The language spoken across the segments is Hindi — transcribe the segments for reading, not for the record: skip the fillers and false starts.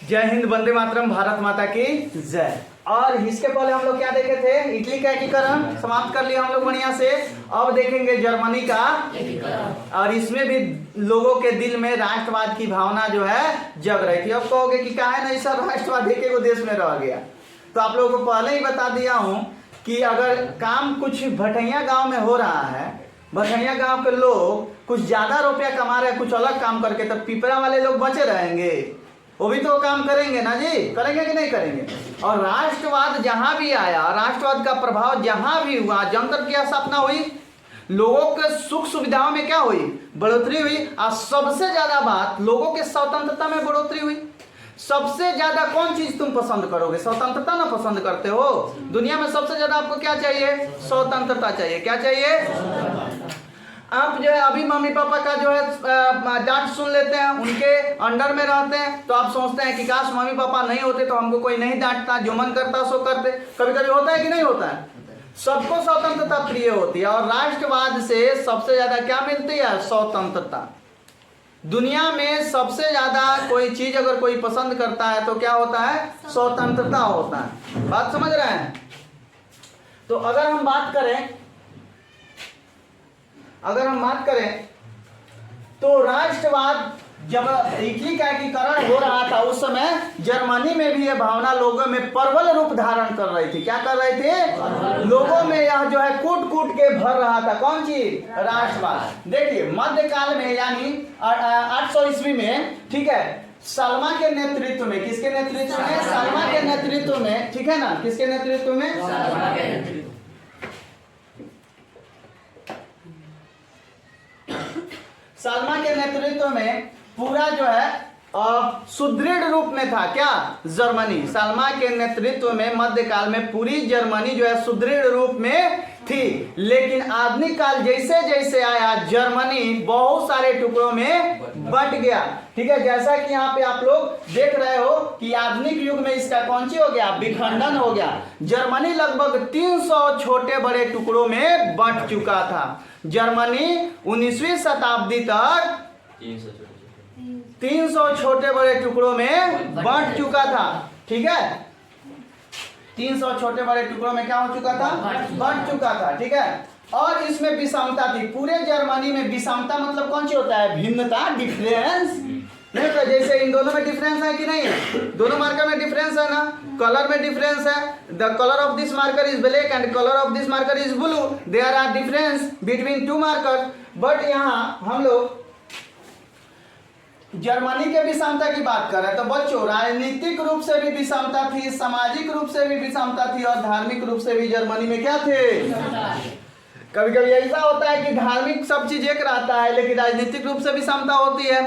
जय हिंद, वंदे मातरम, भारत माता की जय। और इसके पहले हम लोग क्या देखे थे? इटली का एकीकरण समाप्त कर लिया हम लोग बढ़िया से। अब देखेंगे जर्मनी का एकीकरण, और इसमें भी लोगों के दिल में राष्ट्रवाद की भावना जो है जग रही थी। अब कहोगे कि क्या है, नहीं सर राष्ट्रवाद एक ही देश में रह गया। तो आप लोगों को पहले ही बता दिया हूं कि अगर काम कुछ भटैया गांव में हो रहा है, भटैया गांव के लोग कुछ ज्यादा रुपया कमा रहे हैं कुछ अलग काम करके, तब पिपरा वाले लोग बचे रहेंगे? वो भी तो काम करेंगे ना जी, करेंगे कि नहीं करेंगे? और राष्ट्रवाद जहां भी आया, राष्ट्रवाद का प्रभाव जहां भी हुआ, जनतंत्र की स्थापना हुई, लोगों के सुख सुविधाओं में क्या हुई? बढ़ोतरी हुई। और सबसे ज्यादा बात, लोगों के स्वतंत्रता में बढ़ोतरी हुई। सबसे ज्यादा कौन चीज तुम पसंद करोगे? स्वतंत्रता ना पसंद करते हो? दुनिया में सबसे ज्यादा आपको क्या चाहिए? स्वतंत्रता चाहिए। क्या चाहिए? आप जो है अभी मम्मी पापा का जो है डांट सुन लेते हैं, उनके अंडर में रहते हैं, तो आप सोचते हैं कि काश मम्मी पापा नहीं होते तो हमको कोई नहीं डांटता, जो मन करता सो करते। कभी कभी होता है कि नहीं होता है? सबको स्वतंत्रता प्रिय होती है, और राष्ट्रवाद से सबसे ज्यादा क्या मिलती है? स्वतंत्रता। दुनिया में सबसे ज्यादा कोई चीज अगर कोई पसंद करता है तो क्या होता है? स्वतंत्रता होता है। बात समझ रहे हैं? तो अगर हम बात करें तो राष्ट्रवाद जब इटली का एकीकरण हो रहा था उस समय जर्मनी में भी यह भावना लोगों में प्रबल रूप धारण कर रही थी। क्या कर रही थी? लोगों में यह जो है कूट कूट के भर रहा था। कौन चीज? राष्ट्रवाद। देखिए मध्यकाल में यानी 800 ईस्वी में, ठीक है, सलमा के नेतृत्व में, किसके नेतृत्व में? सलमा के नेतृत्व में, ठीक है ना, किसके नेतृत्व में? सलमा के नेतृत्व। सलमा के नेतृत्व में पूरा जो है सुदृढ़ रूप में था। क्या? जर्मनी। सलमा के नेतृत्व में मध्यकाल में पूरी जर्मनी जो है सुदृढ़ रूप में थी। लेकिन आधुनिक काल जैसे जैसे आया, जर्मनी बहुत सारे टुकड़ों में बंट गया। ठीक है, जैसा कि यहाँ पे आप लोग देख रहे हो कि आधुनिक युग में इसका कौन सी हो गया? विखंडन हो गया। जर्मनी लगभग 300 छोटे बड़े टुकड़ों में बंट चुका था। जर्मनी 19वीं शताब्दी तक 300 छोटे बड़े टुकड़ों में बंट चुका था। ठीक है, 300 छोटे बड़े टुकड़ों में क्या हो चुका था? बंट चुका था। ठीक है, और इसमें विषमता थी। पूरे जर्मनी में विषमता मतलब कौन सी होता है? भिन्नता, डिफरेंस। नहीं तो जैसे इन दोनों में डिफरेंस है कि नहीं है? दोनों मार्कर में डिफरेंस है ना? कलर में डिफरेंस है। The colour of this marker is black and colour of this marker is blue. There are difference between two marker. But यहाँ हम लोग जर्मनी के विषमता की बात कर रहे हैं। तो बच्चों, राजनीतिक रूप से भी विषमता थी, सामाजिक रूप से भी विषमता थी, और धार्मिक रूप से भी जर्मनी में क्या थे? कभी कभी ऐसा होता है कि धार्मिक सब चीज एक रहता है लेकिन राजनीतिक रूप से विषमता होती है।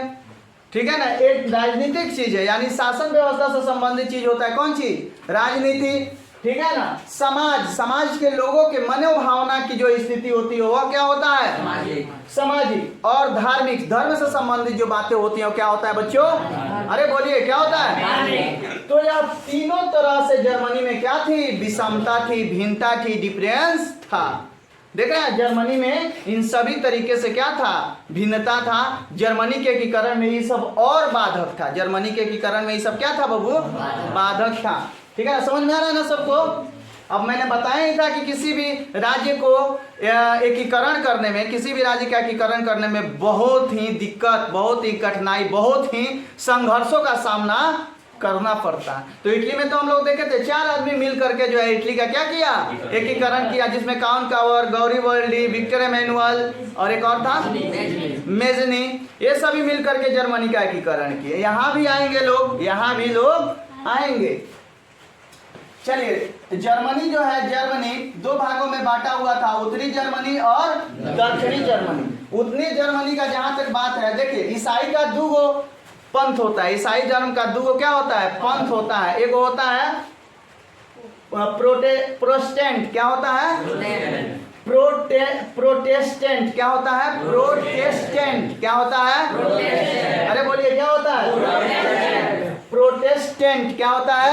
ठीक है ना, एक राजनीतिक चीज है यानी शासन व्यवस्था से संबंधित चीज होता है। कौन चीज? राजनीति। ठीक है ना, समाज के लोगों के मनोभावना की जो स्थिति होती है वह क्या होता है? सामाजिक। और धार्मिक, धर्म से संबंधित जो बातें होती हैं वो क्या होता है बच्चों? अरे बोलिए, क्या होता है? तो यह तीनों तरह से जर्मनी में क्या थी? विषमता थी, भिन्नता थी, डिफरेंस था। देख रहे हैं, जर्मनी में इन सभी तरीके से क्या था? भिन्नता था। जर्मनी के एकीकरण में ये सब और बाधक था। जर्मनी के एकीकरण में ये सब क्या था बाबू? बाधक था। ठीक है, समझ में आ रहा है ना सबको? अब मैंने बताया ही था कि किसी भी राज्य को एकीकरण करने में, किसी भी राज्य का एकीकरण करने में बहुत ही दिक्कत, बहुत ही कठिनाई, बहुत ही संघर्षों का सामना करना पड़ता है। तो इटली में तो हम लोग देखे थे 4 आदमी मिल करके जो है इटली का क्या किया? एकीकरण किया, जिसमें काउंट गौरीवल्डी, विक्टर एमेनुअल और एक और था मेजनी। ये सभी मिल करके जर्मनी का एकीकरण किए। यहाँ भी आएंगे लोग, यहाँ भी लोग आएंगे। चलिए, जर्मनी जो है, जर्मनी 2 भागों में बांटा हुआ था, उत्तरी जर्मनी और दक्षिणी जर्मनी। उत्तरी जर्मनी का जहां तक बात है, देखिए ईसाई का 2 पंथ होता है। ईसाई धर्म का 2 क्या होता है? पंथ होता है। एक होता है प्रोटेस्टेंट। क्या होता है? प्रोटेस्टेंट। क्या होता है? प्रोटेस्टेंट। क्या होता है? अरे बोलिए, क्या होता है? प्रोटेस्टेंट। क्या होता है?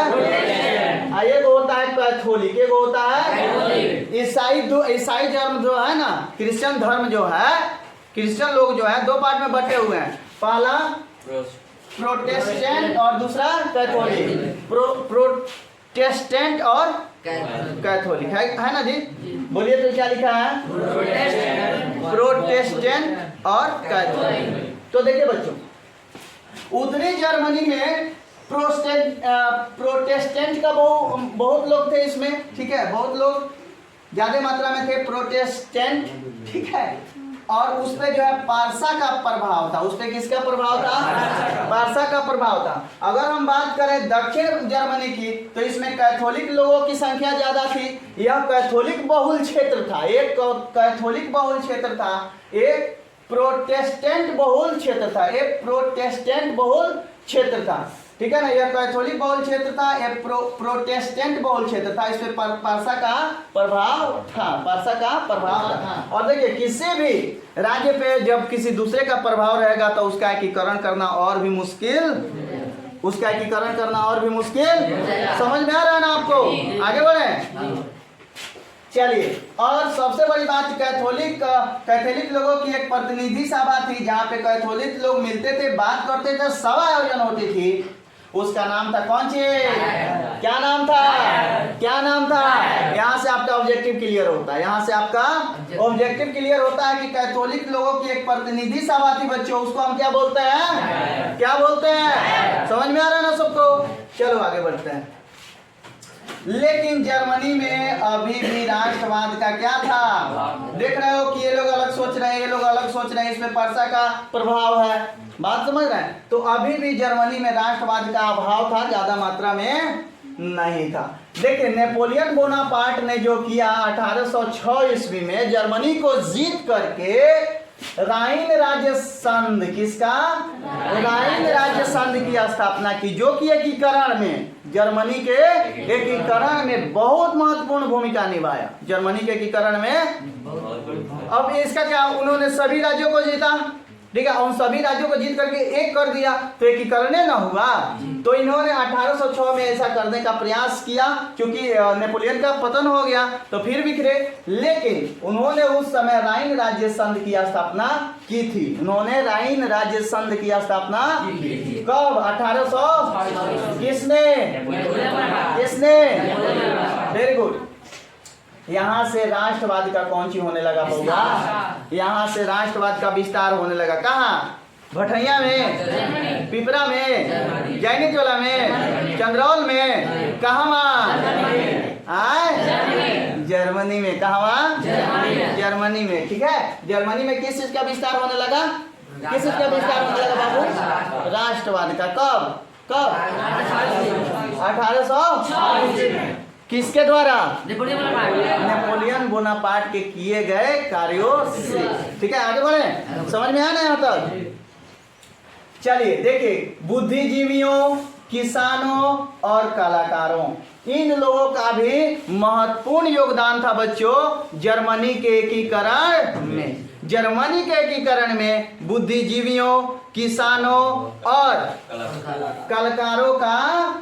एक होता है कैथोलिक, एक होता है ईसाई। ईसाई धर्म जो है ना, क्रिश्चियन धर्म जो है, क्रिश्चियन लोग जो है 2 पार्ट में बटे हुए हैं। पहला प्रोटेस्टेंट और दूसरा कैथोलिक। प्रोटेस्टेंट और कैथोलिक है ना जी? बोलिए तो क्या लिखा है? प्रोटेस्टेंट और कैथोलिक। तो देखिए बच्चों, उत्तरी जर्मनी में प्रोटेस्टेंट का बहुत लोग थे इसमें, ठीक है, बहुत लोग ज्यादा मात्रा में थे प्रोटेस्टेंट, ठीक है। और उस पे जो है पारसा का प्रभाव था। उस पे किसका प्रभाव था? पारसा का प्रभाव था। अगर हम बात करें दक्षिण जर्मनी की, तो इसमें कैथोलिक लोगों की संख्या ज्यादा थी। यह कैथोलिक बहुल क्षेत्र था, एक कैथोलिक बहुल क्षेत्र था, एक प्रोटेस्टेंट बहुल क्षेत्र था, एक प्रोटेस्टेंट बहुल क्षेत्र था, ठीक है ना। यह कैथोलिक बहुल क्षेत्र था, यह प्रोटेस्टेंट बहुल क्षेत्र था। इसमें पारसा का प्रभाव था, पारसा का प्रभाव था। और देखिए, किसी भी राज्य पे जब किसी दूसरे का प्रभाव रहेगा तो उसका एकीकरण करना और भी मुश्किल, उसका एकीकरण करना और भी मुश्किल। समझ में आ रहा है ना आपको? आगे बढ़े, चलिए। और सबसे बड़ी बात, कैथोलिक लोगों की एक प्रतिनिधि सभा थी, जहाँ पे कैथोलिक लोग मिलते थे, बात करते थे, सभा आयोजन होती थी। उसका नाम था कौन सी? क्या नाम था? क्या नाम था? यहाँ से आपका ऑब्जेक्टिव क्लियर होता है, यहाँ से आपका ऑब्जेक्टिव क्लियर होता है कि कैथोलिक लोगों की एक प्रतिनिधि सभा थी बच्चों। उसको हम क्या बोलते हैं? क्या बोलते हैं? समझ में आ रहा है ना सबको? चलो आगे बढ़ते हैं। लेकिन जर्मनी में अभी भी राष्ट्रवाद का क्या था? देख रहे हो कि ये लोग अलग सोच रहे हैं, ये लोग अलग सोच रहे हैं, इसमें पारसा का प्रभाव है। बात समझ रहे हैं? तो अभी भी जर्मनी में राष्ट्रवाद का अभाव था, ज्यादा मात्रा में नहीं था। देखिए, नेपोलियन बोनापार्ट ने जो किया 1806 ईस्वी में, जर्मनी को जीत करके राइन राज्य संघ, किसका? राइन राज्य संघ की स्थापना की, जो कि एकीकरण में, जर्मनी के एकीकरण में बहुत महत्वपूर्ण भूमिका निभाया। जर्मनी के एकीकरण में अब इसका क्या, उन्होंने सभी राज्यों को जीता, ठीक है, उन सभी राज्यों को जीत करके एक कर दिया, तो एकीकरण ना हुआ। तो इन्होंने 1806 में ऐसा करने का प्रयास किया, क्योंकि नेपोलियन का पतन हो गया तो फिर बिखरे। लेकिन उन्होंने उस समय राइन राज्य संघ की स्थापना की थी। उन्होंने राइन राज्य संघ की स्थापना कब? 1800। किसने? किसने? Very good. यहाँ से राष्ट्रवाद का कौन सी होने लगा होगा? यहाँ से राष्ट्रवाद का विस्तार होने लगा। कहाँ? भटैया में, पिपरा में, जैनीटोला में, चंद्रौल में, कहाँ? जर्मनी में। कहाँ? जर्मनी में, ठीक है। जर्मनी में किस चीज का विस्तार होने लगा? किस चीज का विस्तार होने लगा बाबू? राष्ट्रवाद का। कब? कब? 1800। किसके द्वारा? नेपोलियन बोनापार्ट के किए गए कार्यों से, ठीक है। आगे बढ़े, समझ में आया ना यहाँ तक? चलिए देखिए, बुद्धिजीवियों, किसानों और कलाकारों, इन लोगों का भी महत्वपूर्ण योगदान था बच्चों जर्मनी के एकीकरण में। जर्मनी के एकीकरण में बुद्धिजीवियों, किसानों और कलाकारों का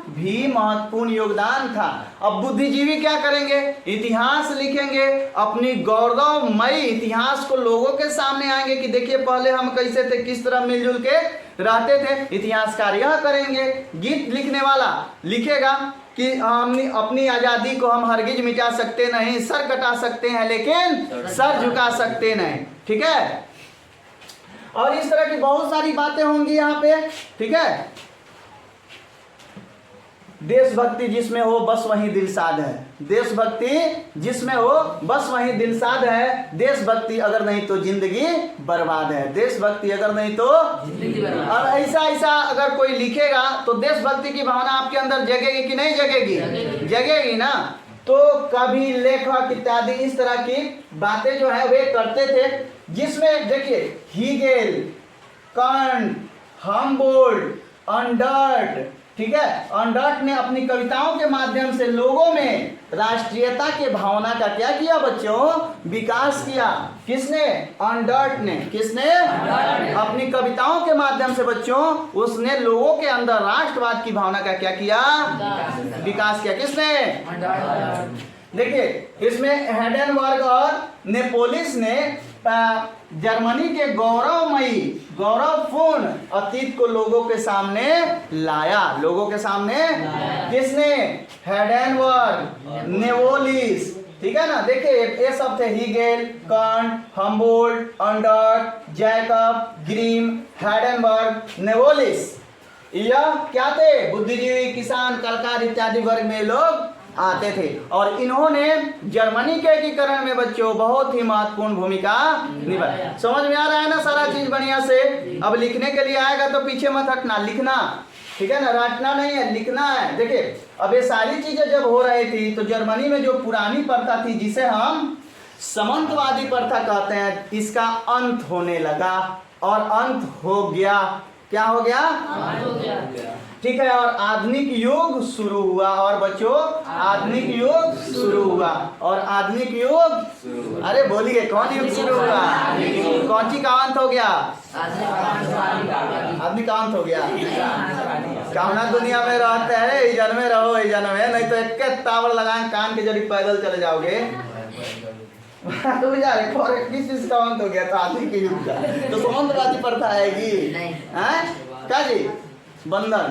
भी महत्वपूर्ण योगदान था। अब बुद्धिजीवी क्या करेंगे? इतिहास लिखेंगे, अपनी गौरवमयी इतिहास को लोगों के सामने आएंगे कि देखिए पहले हम कैसे थे, किस तरह मिलजुल के रहते थे। इतिहासकार यह करेंगे। गीत लिखने वाला लिखेगा कि हम अपनी आजादी को हम हरगिज मिटा सकते नहीं, सर कटा सकते हैं लेकिन सर झुका सकते नहीं, ठीक है। और इस तरह की बहुत सारी बातें होंगी यहाँ पे, ठीक है। देशभक्ति जिसमें हो बस वही दिलसाद है। देशभक्ति जिसमें हो बस वही दिलसाद है। देशभक्ति अगर नहीं तो जिंदगी बर्बाद है। देशभक्ति अगर नहीं तो जिंदगी बर्बाद। अब ऐसा ऐसा अगर कोई लिखेगा तो देशभक्ति की भावना आपके अंदर जगेगी कि नहीं जगेगी? जगेगी ना। तो कभी लेखक इत्यादि इस तरह की बातें जो है वे करते थे, जिसमें देखिए हीगेल, कांट, हम्बोल्ट, अंडर्ट, ठीक है, अंडर्ट ने अपनी कविताओं के माध्यम से लोगों में राष्ट्रीयता के भावना का क्या किया बच्चों? विकास किया। किसने? अंडर्ट ने। किसने? अपनी कविताओं के माध्यम से बच्चों उसने लोगों के अंदर राष्ट्रवाद की भावना का क्या किया? विकास किया। किसने? देखिए इसमें हेडेनबर्ग और नेपोलिस ने जर्मनी के गौरवपूर्ण अतीत को लोगों के सामने लाया। लोगों के सामने किसने? हेडेनबर्ग, नेपोलिस, ठीक है ना। देखिए ये सब थे हीगेल, कांट, हम्बोल्ट, अंडर्ट, जैकब, ग्रीम, हेडेनबर्ग, नेपोलिस। यह क्या थे? बुद्धिजीवी, किसान, कलाकार इत्यादि वर्ग में लोग आते थे और इन्होंने जर्मनी के एकीकरण में बच्चों बहुत ही महत्वपूर्ण भूमिका निभाई। समझ में आ रहा है ना सारा चीज बढ़िया से? अब लिखने के लिए आएगा तो पीछे मत हटना, लिखना, ठीक है ना, रटना नहीं है, लिखना है। देखिए अब ये सारी चीजें जब हो रही थी तो जर्मनी में जो पुरानी प्रथा थी जिसे हम सामंतवादी प्रथा कहते हैं, इसका अंत होने लगा और अंत हो गया। क्या हो गया? ठीक है। और आधुनिक युग शुरू हुआ और बच्चों आधुनिक युग शुरू हुआ और आधुनिक युग, अरे बोलिए कौन युग शुरू हुआ? कौन सी का अंत हो गया? आदमी का अंत हो गया। कामना दुनिया में रहते हैं, इस जन्म में रहो, इस जन्म में, नहीं तो एक तावड़ लगाए कान के जरिए पैदल चले जाओगे। तो किस चीज का अंत हो गया? तो आधुनिक युग का। तो सामंतवादी प्रथा आएगी क्या जी? बंधन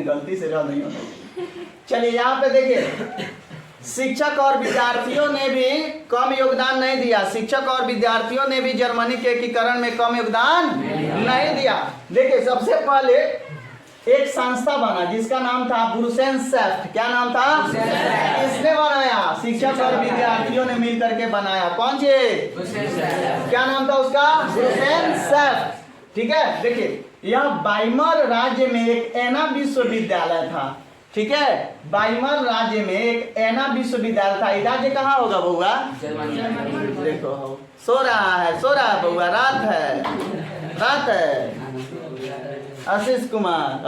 गलती से रह नहीं होता। चलिए यहाँ पे देखिए, शिक्षक और विद्यार्थियों ने भी कम योगदान नहीं दिया। शिक्षक और विद्यार्थियों ने भी जर्मनी के एकीकरण में कम योगदान नहीं दिया। देखिए सबसे पहले एक संस्था बना जिसका नाम था बुरसेनशैफ्ट। क्या नाम था? किसने बनाया? शिक्षक और विद्यार्थियों ने मिल करके बनाया। कौन सी? क्या नाम था उसका? बुरसेनशैफ्ट, ठीक है। देखिए यह बाइमर राज्य में एक एना विश्वविद्यालय था, ठीक है। बाइमर राज्य में एक एना विश्वविद्यालय था। राज्य कहाँ होगा बउआ? देखो सो रहा है बउआ, रात है। आशीष कुमार,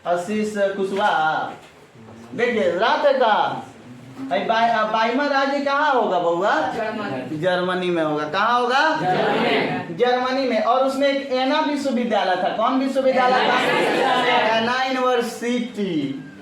आशीष कुशवाहा, देखिए रात है का। बाइमर राज्य कहाँ होगा बउआ? जर्मनी में होगा। कहाँ होगा? जर्मनी में। और उसमें एक एना विश्वविद्यालय था। कौन विश्वविद्यालय था? एना यूनिवर्सिटी,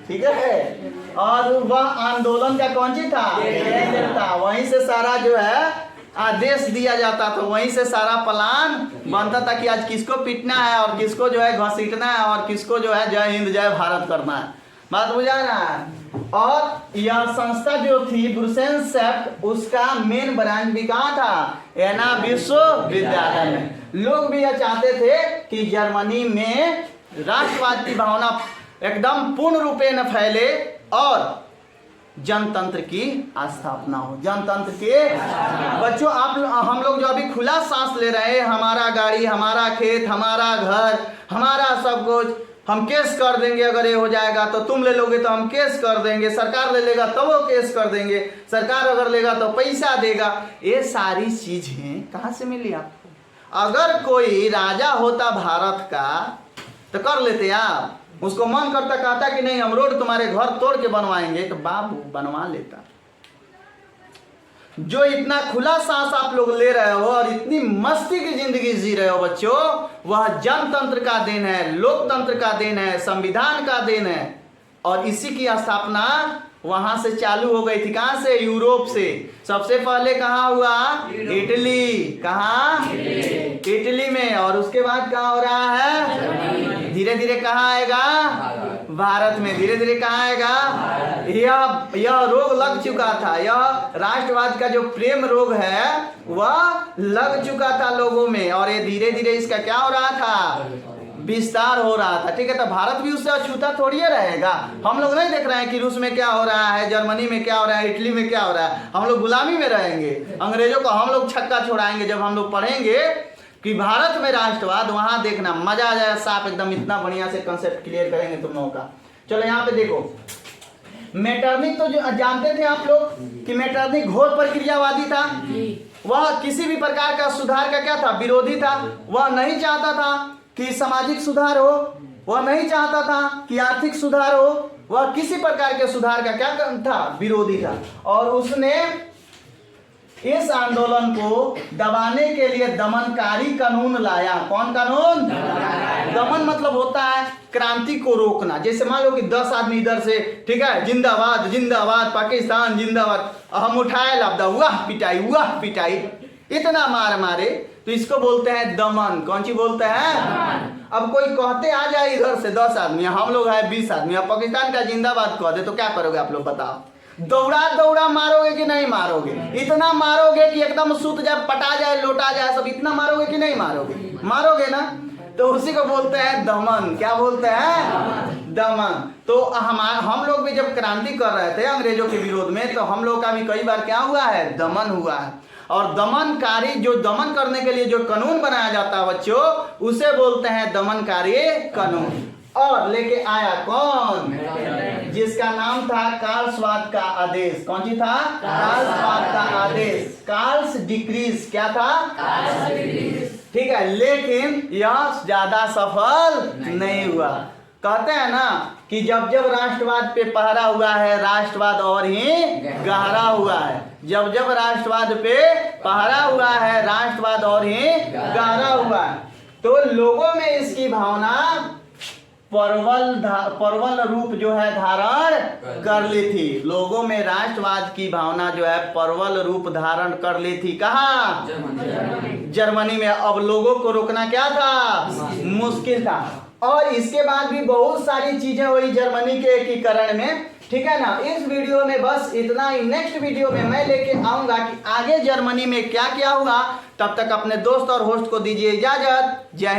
ठीक है। और वह आंदोलन का कौन सी था? केंद्र था। वहीं से सारा जो है आदेश दिया जाता था, वहीं से सारा प्लान बनता था कि आज किसको पीटना है और किसको जो है घसीटना है और किसको जो है जय हिंद जय भारत करना है। बात बुझा रहा है? और यह संस्था जो थी बुरसेनशैफ्ट, उसका मेन ब्रांच भी कहाँ था? एना विश्वविद्यालय में। लोग भी यह चाहते थे कि जर्मनी में राष्ट्रवाद की भावना एकदम पूर्ण रूपे न फैले और जनतंत्र की स्थापना हो। जनतंत्र के बच्चों हम लोग जो अभी खुला सांस ले रहे हैं, हमारा गाड़ी, हमारा खेत, हमारा घर, हमारा सब कुछ, हम केस कर देंगे। अगर ये हो जाएगा तो तुम ले लोगे तो हम केस कर देंगे, सरकार ले लेगा तो वो केस कर देंगे, सरकार अगर लेगा तो पैसा देगा। ये सारी चीजें कहाँ से मिली आपको? अगर कोई राजा होता भारत का तो कर लेते आप। उसको मन करता, कहता कि नहीं हम रोड तुम्हारे घर तोड़ के बनवाएंगे, तो बाबू बनवा लेता। जो इतना खुला सांस आप लोग ले रहे हो और इतनी मस्ती की जिंदगी जी रहे हो बच्चों, वह जनतंत्र का देन है, लोकतंत्र का देन है, संविधान का देन है। और इसी की स्थापना वहां से चालू हो गई थी। कहां से? यूरोप से। सबसे पहले कहाँ हुआ? इटली। कहाँ? इटली में। और उसके बाद कहाँ हो रहा है? धीरे धीरे कहाँ आएगा? भारत में। धीरे धीरे कहाँ आएगा? यह रोग लग चुका था। यह राष्ट्रवाद का जो प्रेम रोग है वह लग चुका था लोगों में और ये धीरे धीरे इसका क्या हो रहा था? विस्तार हो रहा था, ठीक है। तो भारत भी उससे अछूता थोड़ी रहेगा। हम लोग नहीं देख रहे हैं कि रूस में क्या हो रहा है, जर्मनी में क्या हो रहा है, इटली में क्या हो रहा है। हम लोग गुलामी में रहेंगे, अंग्रेजों को हम लोग छक्का छोड़ाएंगे। जब हम लोग पढ़ेंगे कि भारत में राष्ट्रवाद, वहां देखना मजा आ जाए साफ एकदम। इतना बढ़िया से कंसेप्ट क्लियर करेंगे तुम लोगों का। चलो यहाँ पे देखो, मेटरनिक तो जो जानते थे आप लोग कि मेटरनिक घोर प्रक्रियावादी था। वह किसी भी प्रकार का सुधार का क्या था? विरोधी था। वह नहीं चाहता था कि सामाजिक सुधार हो, वह नहीं चाहता था कि आर्थिक सुधार हो, वह किसी प्रकार के सुधार का क्या था? विरोधी था। और उसने इस आंदोलन को दबाने के लिए दमनकारी कानून लाया। कौन कानून? दमन मतलब होता है क्रांति को रोकना। जैसे मान लो कि 10 आदमी इधर से, ठीक है, जिंदाबाद जिंदाबाद पाकिस्तान जिंदाबाद, हम उठाए लापदा, वाह पिटाई, इतना मार मारे, तो इसको बोलते हैं दमन। कौन सी बोलते हैं? अब कोई कहते आ जाए इधर से 10 आदमी, हम लोग है 20 आदमी, अब पाकिस्तान का जिंदाबाद कह दे तो क्या करोगे आप लोग बताओ? दौड़ा मारोगे कि नहीं मारोगे? इतना मारोगे कि एकदम सुत जाए, पटा जाए, लोटा जाए, सब इतना मारोगे कि नहीं मारोगे? मारोगे ना। तो उसी को बोलते हैं दमन। क्या बोलते हैं? दमन। तो हम लोग भी जब क्रांति कर रहे थे अंग्रेजों के विरोध में, तो हम लोग का भी कई बार क्या हुआ है? दमन हुआ है। और दमनकारी, जो दमन करने के लिए जो कानून बनाया जाता है बच्चों, उसे बोलते हैं दमनकारी कानून। और लेके आया कौन? जिसका नाम था कार्लस्वाद का आदेश। कौन सी था? कार्लस्वाद का आदेश, कार्ल्स डिक्रीज। क्या था? ठीक है, लेकिन यह ज्यादा सफल नहीं हुआ। कहते हैं ना कि जब जब राष्ट्रवाद पे पहरा हुआ है, राष्ट्रवाद और ही गहरा हुआ है। जब जब राष्ट्रवाद पे पहरा हुआ है, राष्ट्रवाद और ही गहरा हुआ है। तो लोगों में इसकी भावना प्रबल रूप जो है धारण कर ली थी। लोगों में राष्ट्रवाद की भावना जो है प्रबल रूप धारण कर ली थी। कहाँ? जर्मनी में। अब लोगों को रोकना क्या था? मुश्किल था। और इसके बाद भी बहुत सारी चीजें हुई जर्मनी के एकीकरण में, ठीक है ना। इस वीडियो में बस इतना ही। नेक्स्ट वीडियो में मैं लेके आऊंगा कि आगे जर्मनी में क्या क्या हुआ। तब तक अपने दोस्त और होस्ट को दीजिए इजाजत। जय हिंद।